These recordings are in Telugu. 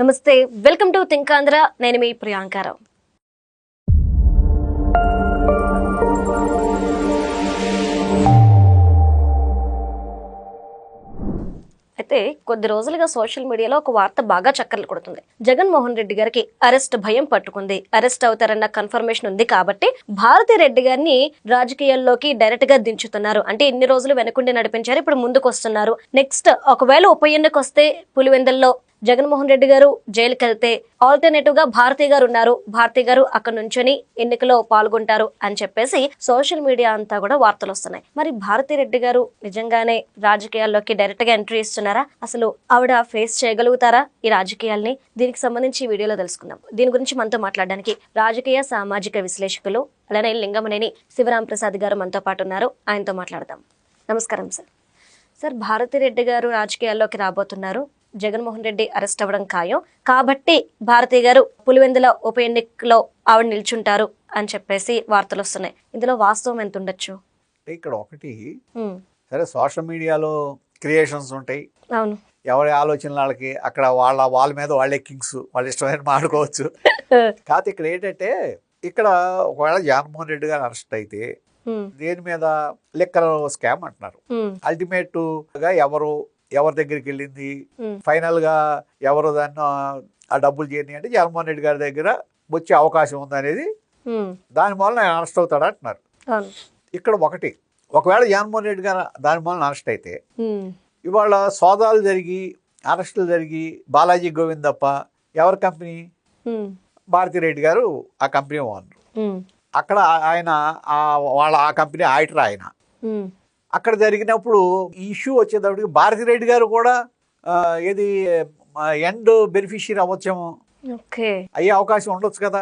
నమస్తే, వెల్కమ్ టు థింక్ ఆంధ్ర. నేను మీ ప్రియాంకారావు. అయితే కొద్ది రోజులుగా సోషల్ మీడియాలో ఒక వార్త బాగా చక్కర్లు కొడుతుంది. జగన్మోహన్ రెడ్డి గారికి అరెస్ట్ భయం పట్టుకుంది. అరెస్ట్ అవుతారన్న కన్ఫర్మేషన్ ఉంది కాబట్టి భారతి రెడ్డి గారిని రాజకీయాల్లోకి డైరెక్ట్ గా దించుతున్నారు. అంటే ఇన్ని రోజులు వెనకుండి నడిపించారు, ఇప్పుడు ముందుకు వస్తున్నారు. నెక్స్ట్ ఒకవేళ ఉప ఎన్నిక వస్తే పులివెందుల్లో జగన్మోహన్ రెడ్డి గారు జైలుకి వెళ్తే ఆల్టర్నేటివ్ గా భారతి గారు ఉన్నారు, భారతి గారు అక్కడ నుంచొని ఎన్నికలో పాల్గొంటారు అని చెప్పేసి సోషల్ మీడియా అంతా కూడా వార్తలు వస్తున్నాయి. మరి భారతి రెడ్డి గారు నిజంగానే రాజకీయాల్లోకి డైరెక్ట్ గా ఎంట్రీ ఇస్తున్నారా? అసలు ఆవిడ ఫేస్ చేయగలుగుతారా ఈ రాజకీయాల్ని? దీనికి సంబంధించి ఈ వీడియోలో తెలుసుకుందాం. దీని గురించి మనతో మాట్లాడడానికి రాజకీయ సామాజిక విశ్లేషకులు అలానే లింగమనేని శివరాం ప్రసాద్ గారు మనతో పాటు ఉన్నారు. ఆయనతో మాట్లాడదాం. నమస్కారం సార్. సార్, భారతి రెడ్డి గారు రాజకీయాల్లోకి రాబోతున్నారు. జగన్మోహన్ రెడ్డి అరెస్ట్ అవ్వడం ఖాయం కాబట్టి భారతి గారు పులివెందుల ఉప ఎన్నికలో ఆవిడ నిల్చుంటారు అని చెప్పేసి వార్తలు వస్తున్నాయి. ఇందులో వాస్తవం ఎంత ఉండొచ్చు? ఇక్కడ ఒకటి సరే, సోషల్ మీడియాలో క్రియేషన్స్ ఉంటాయి. అవును, ఎవరి ఆలోచనలు వాళ్ళకి, అక్కడ వాళ్ళ మీద వాళ్ళే కింగ్స్, వాళ్ళు ఇష్టమైన మాట్లాడుకోవచ్చు. కాకపోతే ఇక్కడ ఏంటంటే, ఇక్కడ ఒకవేళ జగన్మోహన్ రెడ్డి గారు అరెస్ట్ అయితే దేని మీద? లిక్కర్ స్కామ్ అంటున్నారు. అల్టిమేట్ గా ఎవరి దగ్గరికి వెళ్ళింది, ఫైనల్ గా ఎవరు దాన్ని ఆ డబ్బులు చేయని అంటే జగన్మోహన్ రెడ్డి గారి దగ్గర వచ్చే అవకాశం ఉంది అనేది, దాని మూలన ఆయన అరెస్ట్ అవుతాడు అంటున్నారు. ఇక్కడ ఒకటి, ఒకవేళ జగన్మోహన్ రెడ్డి గారు దాని మూలన అరెస్ట్ అయితే ఇవాళ సోదాలు జరిగి అరెస్టులు జరిగి బాలాజీ గోవిందప్ప ఎవరి కంపెనీ? భారతి రెడ్డి గారు ఆ కంపెనీ ఓనర్. అక్కడ ఆయన ఆ కంపెనీ ఆడిటర్ ఆయన. అక్కడ జరిగినప్పుడు ఈ ఇష్యూ వచ్చేటప్పటికి భారతి రెడ్డి గారు కూడా ఏది ఎండ్ బెనిఫిషియరీ అవ్వచ్చేమో, అయ్యే అవకాశం ఉండొచ్చు కదా.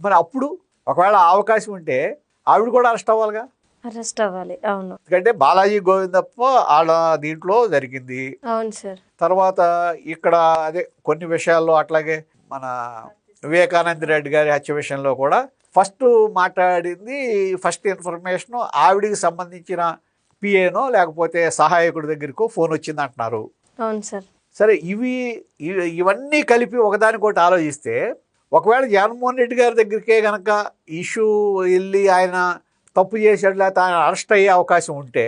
మరి అప్పుడు ఒకవేళ అవకాశం ఉంటే ఆవిడ కూడా అరెస్ట్ అవ్వాలిగా. అరెస్ట్ అవ్వాలి. అవును, ఎందుకంటే బాలాజీ గోవిందప్ప ఆడ దీంట్లో జరిగింది. అవును సార్. తర్వాత ఇక్కడ అదే కొన్ని విషయాల్లో అట్లాగే మన వివేకానంద రెడ్డి గారి హత్య విషయంలో కూడా ఫస్ట్ మాట్లాడింది, ఫస్ట్ ఇన్ఫర్మేషన్ ఆవిడికి సంబంధించిన పిఏనో లేకపోతే సహాయకుడి దగ్గరకో ఫోన్ వచ్చింది అంటున్నారు. అవును సార్. సరే, ఇవన్నీ కలిపి ఒకదానికోటి ఆలోచిస్తే, ఒకవేళ జగన్మోహన్ రెడ్డి గారి దగ్గరికే కనుక ఇష్యూ వెళ్ళి ఆయన తప్పు చేశాడు లేకపోతే ఆయన అరెస్ట్ అయ్యే అవకాశం ఉంటే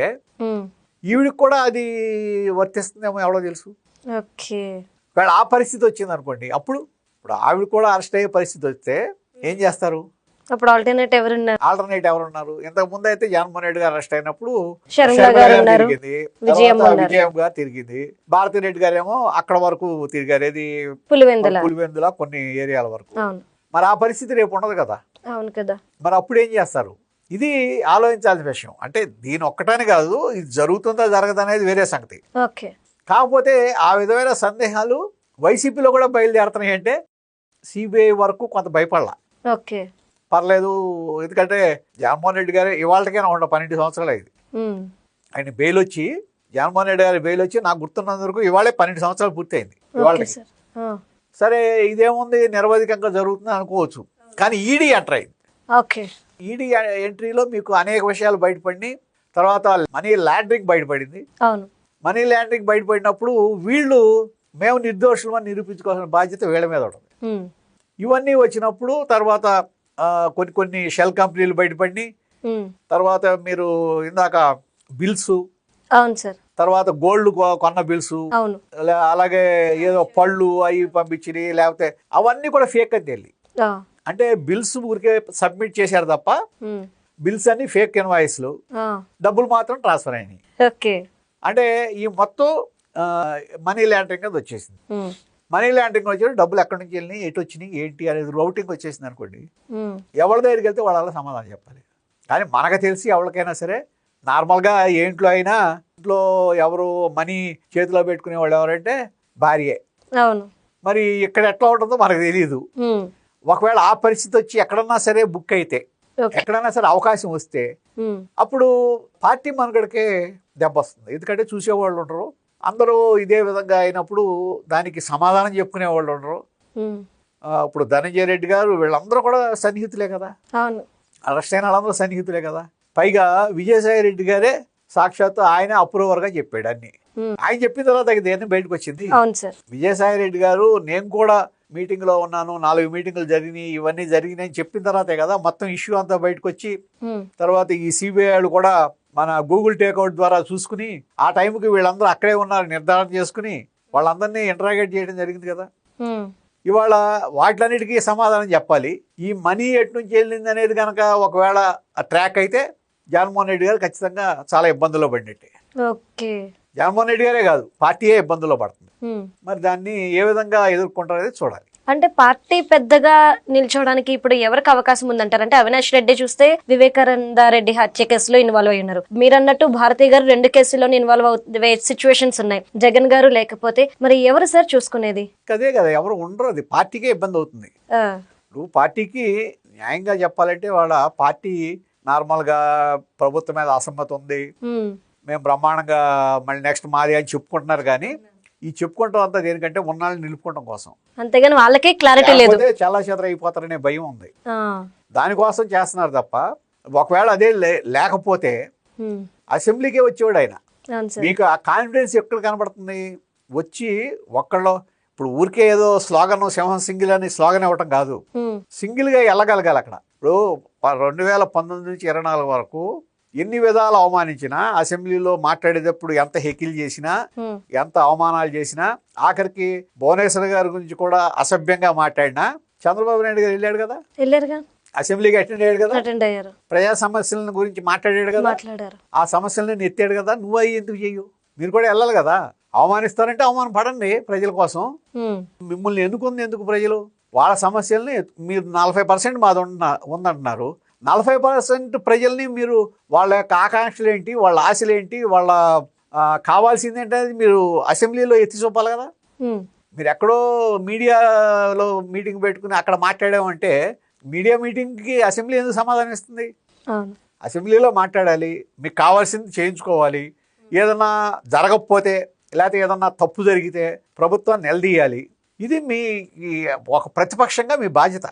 ఈవిడికి కూడా అది వర్తిస్తుందేమో ఎవడో తెలుసు. ఒకవేళ ఆ పరిస్థితి వచ్చింది అనుకోండి, ఇప్పుడు ఆవిడ కూడా అరెస్ట్ అయ్యే పరిస్థితి వస్తే ఏం చేస్తారు? అప్పుడు ఆల్టర్నేట్ ఎవరున్నారు? ఇంతకు ముందు అయితే జగన్మోహన్ రెడ్డి గారు అరెస్ట్ అయినప్పుడు తిరిగింది, విజయం గారు తిరిగింది, భారతి రెడ్డి గారు ఏమో అక్కడ వరకు తిరిగారు, ఏది పులివెందుల కొన్ని ఏరియాల వరకు. మరి ఆ పరిస్థితి రేపు ఉండదు కదా. అవును కదా. మరి అప్పుడు ఏం చేస్తారు? ఇది ఆలోచించాల్సిన విషయం. అంటే దీని ఒక్కటని కాదు, ఇది జరుగుతుందా జరగదు అనేది వేరే సంగతి. కాకపోతే ఆ విధమైన సందేహాలు వైసీపీలో కూడా బయలుదేరుతున్నాయి. అంటే సిబిఐ వరకు కొంత భయపడాల. పర్లేదు, ఎందుకంటే జగన్మోహన్ రెడ్డి గారు ఇవాళకైనా 12 సంవత్సరాలు అయింది ఆయన బెయిల్ వచ్చి. జగన్మోహన్ రెడ్డి గారి బెయిల్ వచ్చి నాకు గుర్తున్నందుకు ఇవాళే 12 సంవత్సరాలు పూర్తయింది ఇవాళకి. సరే, ఇదేముంది నిరవధికంగా జరుగుతుంది అనుకోవచ్చు, కానీ ఈడీ ఎంటర్ అయింది. ఈడీ ఎంట్రీలో మీకు అనేక విషయాలు బయటపడి, తర్వాత మనీ లాండరింగ్ బయటపడింది. మనీ లాండరింగ్ బయటపడినప్పుడు వీళ్ళు మేము నిర్దోషులు అని నిరూపించుకోవాల్సిన బాధ్యత వీళ్ళ మీద ఉంటుంది. ఇవన్నీ వచ్చినప్పుడు తర్వాత కొన్ని షెల్ కంపెనీలు బయటపడి, తర్వాత మీరు ఇందాక బిల్స్, తర్వాత గోల్డ్ కొన్న బిల్స్, అలాగే ఏదో పళ్ళు అవి పంపించి లేకపోతే అవన్నీ కూడా ఫేక్ అని తెలియదు. అంటే బిల్స్ ఊరికే సబ్మిట్ చేశారు తప్ప బిల్స్ అన్ని ఫేక్ ఇన్వాయిస్లు, డబ్బులు మాత్రం ట్రాన్స్ఫర్ అయినాయి. అంటే ఈ మొత్తం మనీ లాండరింగ్ అది వచ్చేసింది. మనీ లాండరింగ్ వచ్చి డబ్బులు ఎక్కడి నుంచి వెళ్ళినాయి, ఎటు వచ్చినాయి, ఏంటి అనేది రౌటింగ్ వచ్చేసింది అనుకోండి. ఎవరి దగ్గరికి వెళ్తే వాళ్ళ సమాధానం చెప్పాలి. కానీ మనకు తెలిసి ఎవరికైనా సరే నార్మల్గా ఏ ఇంట్లో అయినా, ఇంట్లో ఎవరు మనీ చేతిలో పెట్టుకునే వాళ్ళు ఎవరంటే భార్యే. మరి ఇక్కడ ఎట్లా ఉంటుందో మనకు తెలియదు. ఒకవేళ ఆ పరిస్థితి వచ్చి ఎక్కడన్నా సరే బుక్ అయితే, ఎక్కడన్నా సరే అవకాశం వస్తే అప్పుడు పార్టీ మనుగడకే దెబ్బ వస్తుంది. ఎందుకంటే చూసేవాళ్ళు ఉండరు, అందరూ ఇదే విధంగా అయినప్పుడు దానికి సమాధానం చెప్పుకునే వాళ్ళు ఉండరు. ఇప్పుడు ధనంజయ రెడ్డి గారు వీళ్ళందరూ కూడా సన్నిహితులే కదా, అరెస్ట్ అయిన వాళ్ళందరూ సన్నిహితులే కదా. పైగా విజయసాయి రెడ్డి గారే సాక్షాత్తు ఆయన అప్రూవర్గా చెప్పాడు అన్ని. ఆయన చెప్పిన తర్వాత దేన్ని బయటకు వచ్చింది. అవును సార్. విజయసాయి రెడ్డి గారు నేను కూడా మీటింగ్లో ఉన్నాను, 4 మీటింగులు జరిగినాయి, ఇవన్నీ జరిగినాయి అని చెప్పిన తర్వాతే కదా మొత్తం ఇష్యూ అంతా బయటకు వచ్చి తర్వాత ఈ సిబిఐ వాళ్ళు కూడా మన గూగుల్ టేక్అవుట్ ద్వారా చూసుకుని ఆ టైంకి వీళ్ళందరూ అక్కడే ఉన్నారు నిర్ధారణ చేసుకుని వాళ్ళందరినీ ఇంటరాగేట్ చేయడం జరిగింది కదా. ఇవాళ వాటిలన్నిటికీ సమాధానం చెప్పాలి. ఈ మనీ ఎటు నుంచి వెళ్ళింది అనేది కనుక ఒకవేళ ట్రాక్ అయితే జగన్మోహన్ రెడ్డి గారు ఖచ్చితంగా చాలా ఇబ్బందుల్లో పడినట్టే. ఓకే, జగన్మోహన్ రెడ్డి గారే కాదు పార్టీయే ఇబ్బందుల్లో పడుతుంది. మరి దాన్ని ఏ విధంగా ఎదుర్కొంటారనేది చూడాలి. అంటే పార్టీ పెద్దగా నిల్చోవడానికి ఇప్పుడు ఎవరికి అవకాశం ఉందంటారు? అంటే అవినాష్ రెడ్డి చూస్తే వివేకానంద రెడ్డి హత్య కేసులో ఇన్వాల్వ్ అయి ఉన్నారు. మీరు అన్నట్టు భారతి గారు 2 కేసుల్లోనే ఇన్వాల్వ్ అయ్యే సిచ్యువేషన్స్ ఉన్నాయి. జగన్ గారు లేకపోతే మరి ఎవరు సార్ చూసుకునేది? అదే కదా, ఎవరు ఉండరు. అది పార్టీకే ఇబ్బంది అవుతుంది. నువ్వు పార్టీకి న్యాయంగా చెప్పాలంటే వాళ్ళ పార్టీ నార్మల్గా ప్రభుత్వం మీద అసమ్మతి ఉంది, మేము బ్రహ్మాండంగా మళ్ళీ నెక్స్ట్ మాది అని చెప్పుకుంటున్నారు. కానీ ఈ చెప్పుకుంటాం అంతా దేనికంటే ఉన్నాళ్ళని నిలుపుకోవడం కోసం, అంతేగాని వాళ్ళకే క్లారిటీ లేదు, చాలా చేతర అయిపోతారనే భయం ఉంది. దానికోసం చేస్తున్నారు తప్ప ఒకవేళ అదే లేకపోతే అసెంబ్లీకే వచ్చేవాడు ఆయన. మీకు ఆ కాన్ఫిడెన్స్ ఎక్కడ కనబడుతుంది? వచ్చి ఒక్కళ్ళు ఇప్పుడు ఊరికే ఏదో స్లోగన్ సింహం సింగిల్ అని స్లోగన్ ఇవ్వటం కాదు, సింగిల్ గా వెళ్ళగలగాలి. అక్కడ ఇప్పుడు 2019 నుంచి 24 వరకు ఎన్ని విధాలు అవమానించినా, అసెంబ్లీలో మాట్లాడేటప్పుడు ఎంత హెకిల్ చేసినా, ఎంత అవమానాలు చేసినా, ఆఖరికి భువనేశ్వర్ గారి గురించి కూడా అసభ్యంగా మాట్లాడినా చంద్రబాబు నాయుడు గారు వెళ్ళాడు కదా, అసెంబ్లీకి అటెండ్ అయ్యాడు కదా, ప్రజా సమస్యల గురించి మాట్లాడాడు కదా, ఆ సమస్యలను ఎత్తాడు కదా. నువ్వు అవి ఎందుకు చెయ్యు? మీరు కూడా వెళ్ళాలి కదా. అవమానిస్తారంటే అవమానం పడండి ప్రజల కోసం. మిమ్మల్ని ఎందుకు ప్రజలు వాళ్ళ సమస్యల్ని మీరు 40% మాది ఉందంటున్నారు. 40% ప్రజల్ని మీరు వాళ్ళ యొక్క ఆకాంక్షలు ఏంటి, వాళ్ళ ఆశలు ఏంటి, వాళ్ళ కావాల్సింది ఏంటనేది మీరు అసెంబ్లీలో ఎత్తి చూపాలి కదా. మీరు ఎక్కడో మీడియాలో మీటింగ్ పెట్టుకుని అక్కడ మాట్లాడామంటే మీడియా మీటింగ్కి అసెంబ్లీ ఎందుకు సమాధానం ఇస్తుంది? అసెంబ్లీలో మాట్లాడాలి, మీకు కావాల్సింది చేయించుకోవాలి. ఏదన్నా జరగకపోతే లేకపోతే ఏదన్నా తప్పు జరిగితే ప్రభుత్వాన్ని నిలదీయాలి. ఇది మీ ఒక ప్రతిపక్షంగా మీ బాధ్యత.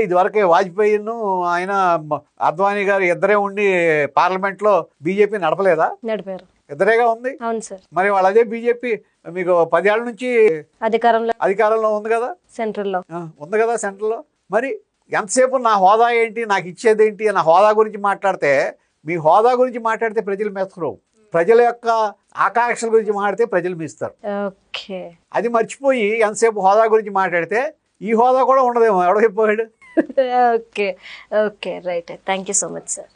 ఇదివరకే వాజ్పేయిను ఆయన అద్వానీ గారు ఇద్దరే ఉండి పార్లమెంట్లో బీజేపీ నడపలేదా? నడిపారు, ఇద్దరేగా ఉంది. మరి వాళ్ళు అదే బీజేపీ మీకు 10 ఏళ్ల నుంచి అధికారంలో ఉంది కదా, సెంట్రల్లో ఉంది కదా, సెంట్రల్లో. మరి ఎంతసేపు నా హోదా ఏంటి, నాకు ఇచ్చేది ఏంటి, నా హోదా గురించి మాట్లాడితే, మీ హోదా గురించి మాట్లాడితే ప్రజలు మెచ్చరు. ప్రజల యొక్క ఆకాంక్షల గురించి మాట్లాడితే ప్రజలు మెచ్చుతారు. అది మర్చిపోయి ఎంతసేపు హోదా గురించి మాట్లాడితే ఈ హోదా కూడా ఉండదేమో, ఎవడైపోయాడు. Okay right, thank you so much sir.